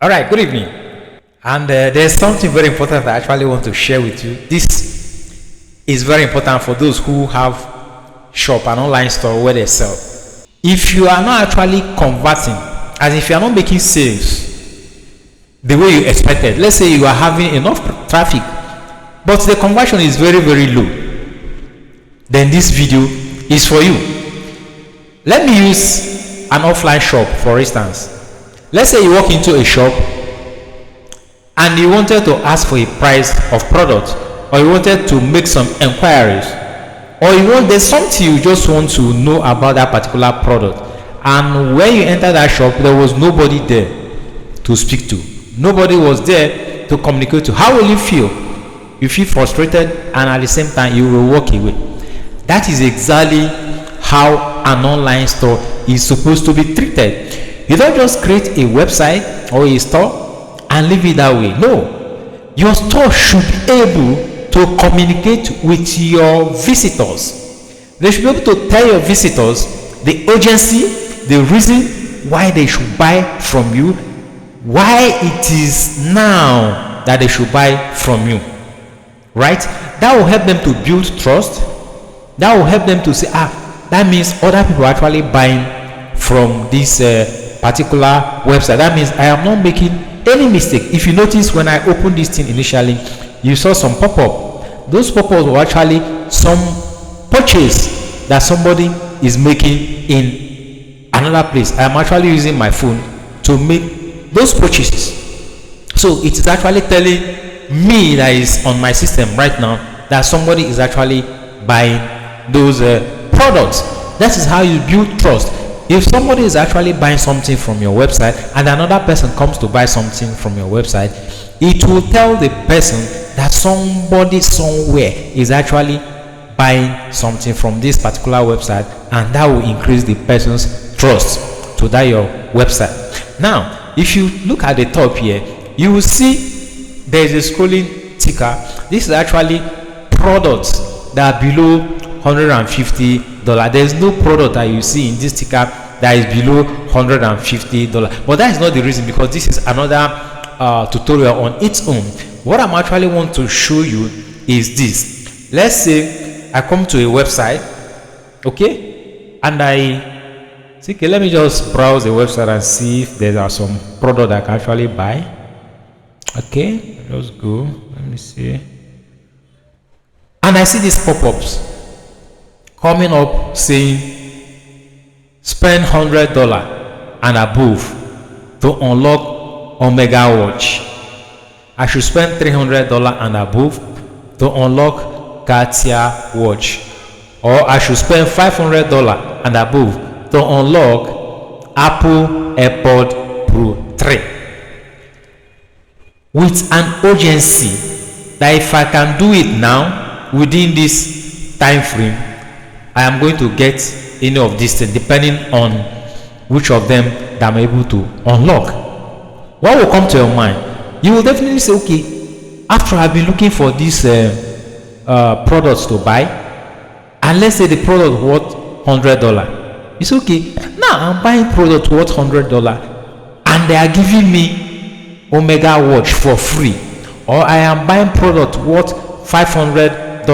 All right, good evening. And there's something very important I actually want to share with you. This is very important for those who have shop and online store where they sell. If you are not actually converting, as if you are not making sales the way you expected, let's say you are having enough traffic, but the conversion is very, very low, then this video is for you. Let me use an offline shop, for instance. Let's say you walk into a shop and you wanted to ask for a price of product, or you wanted to make some enquiries, or there's something you just want to know about that particular product, and when you enter that shop there was nobody there to speak to, nobody was there to communicate to. How will you feel? You feel frustrated, and at the same time you will walk away. That is exactly how an online store is supposed to be treated. You don't just create a website or a store and leave it that way. No, your store should be able to communicate with your visitors. They should be able to tell your visitors the urgency, the reason why they should buy from you, why it is now that they should buy from you. Right? That will help them to build trust. That will help them to say, that means other people are actually buying from this particular website. That means I am not making any mistake. If you notice, when I opened this thing initially, you saw some pop-up. Those pop-ups were actually some purchase that somebody is making in another place. I am actually using my phone to make those purchases. So it is actually telling me that is on my system right now that somebody is actually buying those products. That is how you build trust. If somebody is actually buying something from your website and another person comes to buy something from your website, it will tell the person that somebody somewhere is actually buying something from this particular website, and that will increase the person's trust to that your website. Now, if you look at the top here, you will see there is a scrolling ticker. This is actually products that are below $150. There is no product that you see in this ticker that is below $150, but that is not the reason, because this is another tutorial on its own. What I'm actually want to show you is this. Let's say I come to a website, okay, and I say, okay, let me just browse the website and see if there are some product I can actually buy. Okay, let's go. Let me see. And I see these pop-ups coming up saying spend $100 and above to unlock Omega watch. I should spend $300 and above to unlock Cartier watch, or I should spend $500 and above to unlock Apple AirPod Pro 3, with an urgency that if I can do it now within this time frame, I am going to get any of these things, depending on which of them that I'm able to unlock. What will come to your mind? You will definitely say, okay, after I've been looking for these products to buy, and let's say the product worth $100. It's okay. Now I'm buying product worth $100, and they are giving me Omega watch for free, or I am buying product worth $500,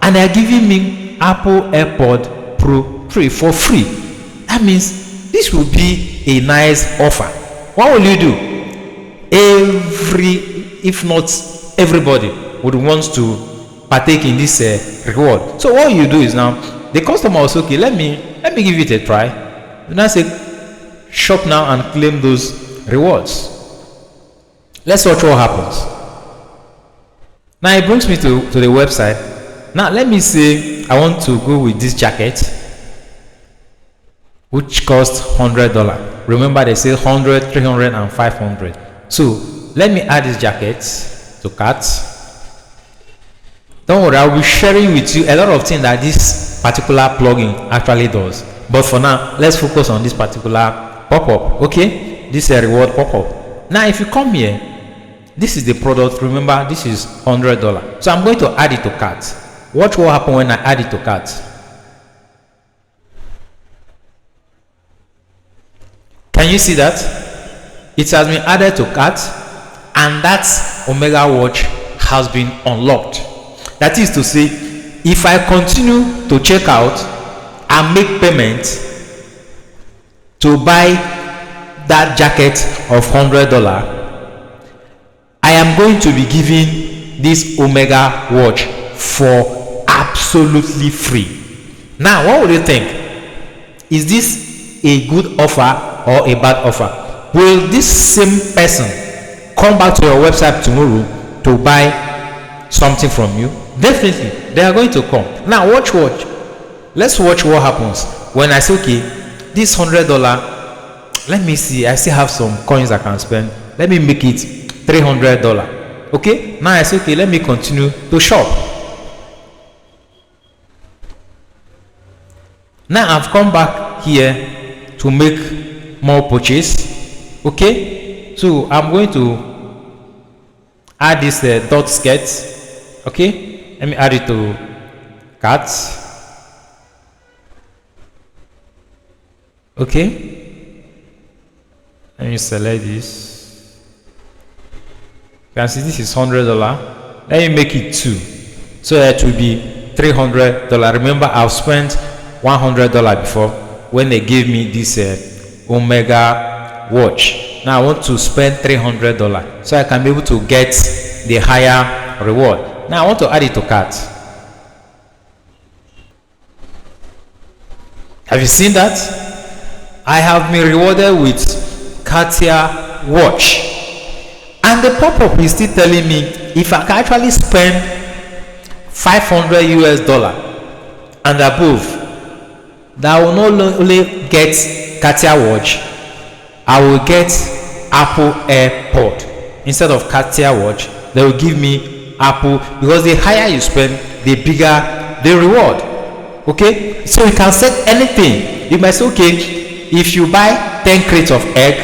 and they are giving me Apple AirPod Pro 3 for free. That means this will be a nice offer. What will you do? If not everybody would want to partake in this reward. So what you do is, now the customer will say, okay, let me give it a try. And I say, shop now and claim those rewards. Let's watch what happens. Now it brings me to the website. Now let me say I want to go with this jacket, which costs $100. Remember, they say 100, 300, and 500. So let me add this jacket to cart. Don't worry, I'll be sharing with you a lot of things that this particular plugin actually does. But for now, let's focus on this particular pop-up. Okay, this is a reward pop-up. Now, if you come here, this is the product. Remember, this is $100. So I'm going to add it to cart. Watch what happens when I add it to cart. Can you see that? It has been added to cart, and that Omega watch has been unlocked. That is to say, if I continue to check out and make payment to buy that jacket of $100, I am going to be giving this Omega watch for absolutely free. Now, what would you think? Is this a good offer or a bad offer? Will this same person come back to your website tomorrow to buy something from you? Definitely, they are going to come. Now, watch. Let's watch what happens when I say, okay, this $100, let me see, I still have some coins I can spend. Let me make it $300. Okay, now I say, okay, let me continue to shop. Now I've come back here to make more purchase. Okay, so I'm going to add this dot skirt. Okay, let me add it to cart. Okay, let me select this. You can see this is $100. Let me make it 2, so that will be $300. Remember, I've spent $100 before when they gave me this Omega watch. Now I want to spend $300 so I can be able to get the higher reward. Now I want to add it to cart. Have you seen that? I have been rewarded with Cartier watch, and the pop-up is still telling me if I can actually spend $500 and above, that I will not only get Cartier watch, I will get Apple AirPod. Instead of Cartier watch, they will give me Apple, because the higher you spend, the bigger the reward. Okay, so you can set anything. You might say, okay, if you buy 10 crates of egg,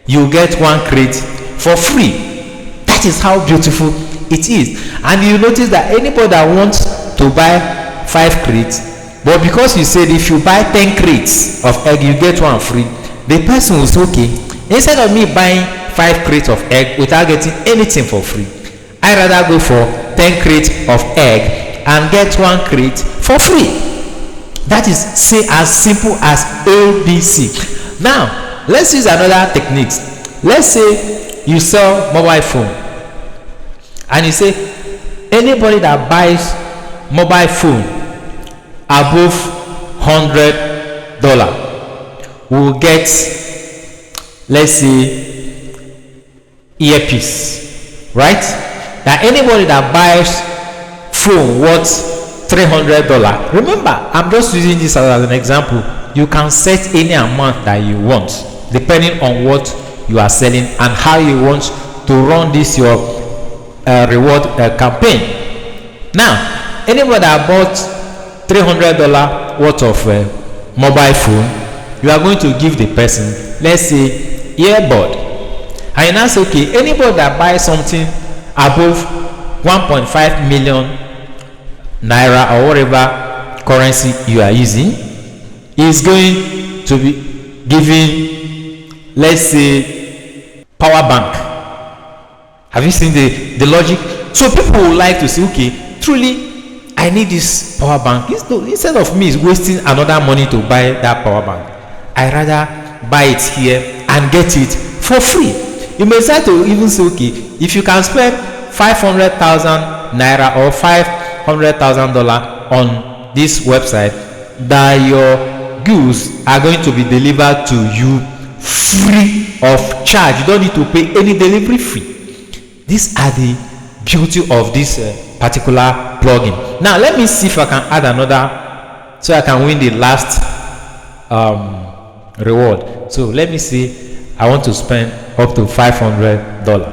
you get 1 crate for free. That is how beautiful it is. And you notice that anybody that wants to buy 5 crates, but because you said if you buy 10 crates of egg, you get 1 free, the person will say, okay, instead of me buying 5 crates of egg without getting anything for free, I rather go for 10 crates of egg and get 1 crate for free. That is, say, as simple as ABC. Now let's use another technique. Let's say you sell mobile phone, and you say anybody that buys mobile phone above $100 will get, let's say, earpiece, right? Now anybody that buys phone worth $300, remember, I'm just using this as an example. You can set any amount that you want depending on what you are selling and how you want to run this your reward campaign. Now anybody that bought $300 worth of mobile phone, you are going to give the person, let's say, earbud. And you now say, okay, anybody that buys something above 1.5 million naira or whatever currency you are using is going to be giving, let's say, power bank. Have you seen the logic? So people would like to say, okay, truly I need this power bank. Instead of me wasting another money to buy that power bank, I rather buy it here and get it for free. You may start to even say, okay, if you can spend 500,000 naira or $500,000 on this website, that your goods are going to be delivered to you free of charge. You don't need to pay any delivery fee. These are the beauty of this particular plugin. Now let me see if I can add another, so I can win the last reward. So let me see, I want to spend up to $500.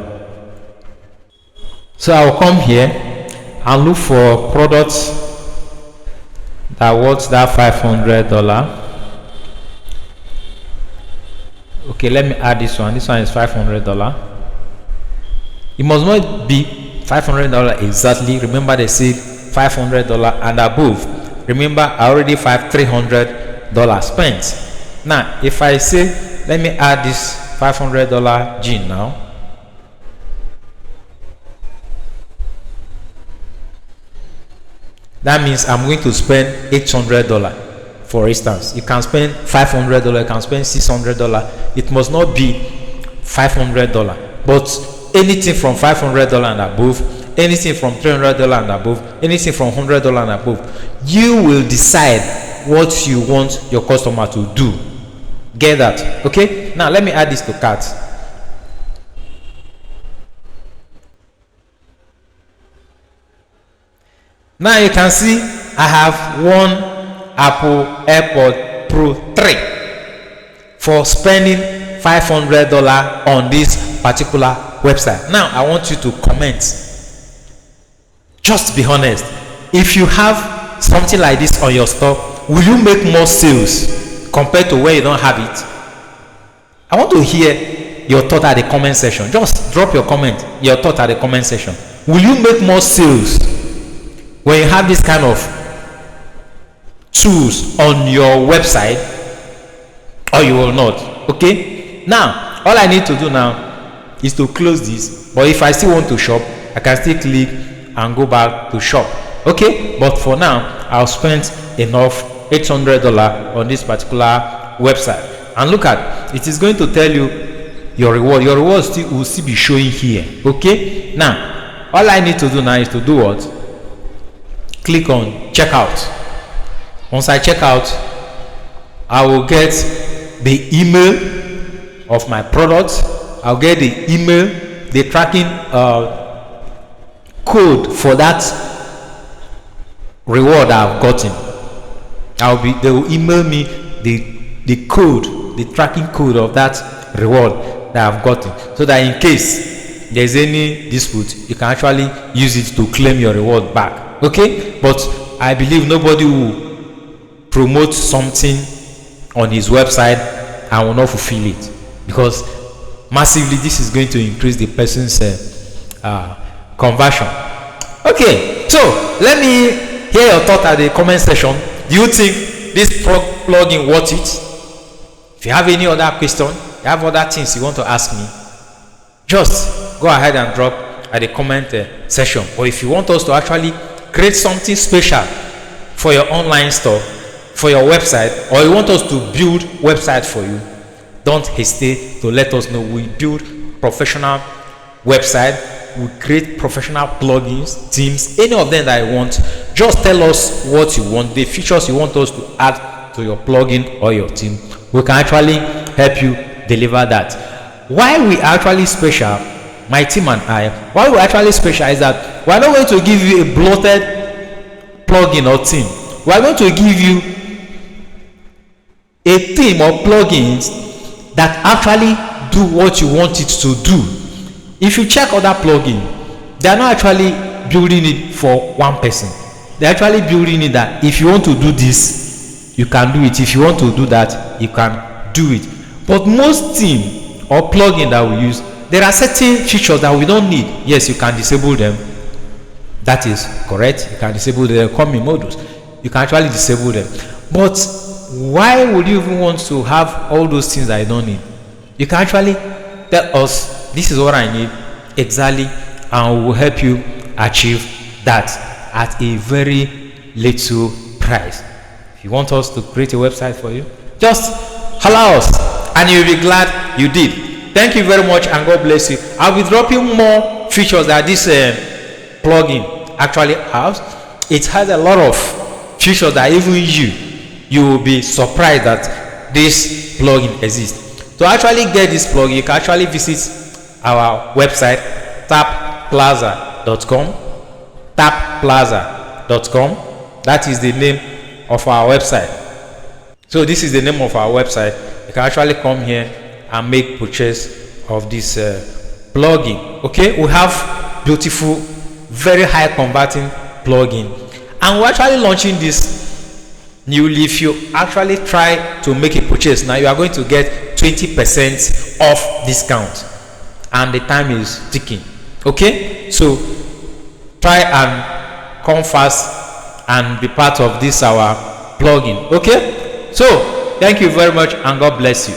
So I'll come here and look for products that worth that $500. Okay, let me add this one. This one is $500. It must not be $500 exactly. Remember, they said $500 and above. Remember, I already $300 spent. Now if I say let me add this $500 gene now. That means I'm going to spend $800. For instance, you can spend $500, you can spend $600. It must not be $500, but anything from $500 and above, anything from $300 and above, anything from $100 and above, you will decide what you want your customer to do. Get that? Okay, now let me add this to cart. Now you can see I have one Apple AirPod Pro 3 for spending $500 on this particular website. Now I want you to comment. Just be honest. If you have something like this on your store, will you make more sales compared to where you don't have it? I want to hear your thought at the comment section. Just drop your comment, your thought at the comment section. Will you make more sales when you have this kind of tools on your website, or you will not? Okay, now all I need to do now is to close this, but if I still want to shop, I can still click and go back to shop. Okay, but for now I'll spend enough $800 on this particular website. And look at it, is going to tell you your reward. Your reward will still be showing here. Okay, now all I need to do now is to do what? Click on checkout. Once I check out, I will get the email of my product. I'll get the email, the tracking code for that reward I've gotten. They will email me the code, the tracking code of that reward that I've gotten, so that in case there's any dispute, you can actually use it to claim your reward back. Okay, but I believe nobody will promote something on his website and will not fulfill it, because massively this is going to increase the person's conversion. Okay, so let me hear your thought at the comment section. Do you think this plugin worth it? If you have any other question, you have other things you want to ask me, just go ahead and drop at the comment section. Or if you want us to actually create something special for your online store, for your website, or you want us to build website for you, don't hesitate to let us know. We build professional website, we create professional plugins, themes, any of them that you want. Just tell us what you want, the features you want us to add to your plugin or your theme. We can actually help you deliver that. Why we are actually special, my team and I, why we are actually special is that we are not going to give you a bloated plugin or theme. We are going to give you a theme or plugins that actually do what you want it to do. If you check other plugins, they are not actually building it for one person. They are actually building it that if you want to do this, you can do it. If you want to do that, you can do it. But most theme or plugin that we use, there are certain features that we don't need. Yes, you can disable them. That is correct. You can disable the coming modules. You can actually disable them. But why would you even want to have all those things that I don't need? You can actually tell us, this is what I need exactly, and we will help you achieve that at a very little price. If you want us to create a website for you, just holler us and you'll be glad you did. Thank you very much and God bless you. I'll be dropping more features that this plugin actually has. It has a lot of features that even you will be surprised that this plugin exists. To actually get this plugin, you can actually visit our website, tapplaza.com. tapplaza.com. That is the name of our website. So this is the name of our website. You can actually come here and make purchase of this plugin. Okay, we have beautiful, very high converting plugin, and we're actually launching this newly. If you actually try to make a purchase now, you are going to get 20% off discount, and the time is ticking. Okay, so try and come fast and be part of this our plugin. Okay, so thank you very much and God bless you.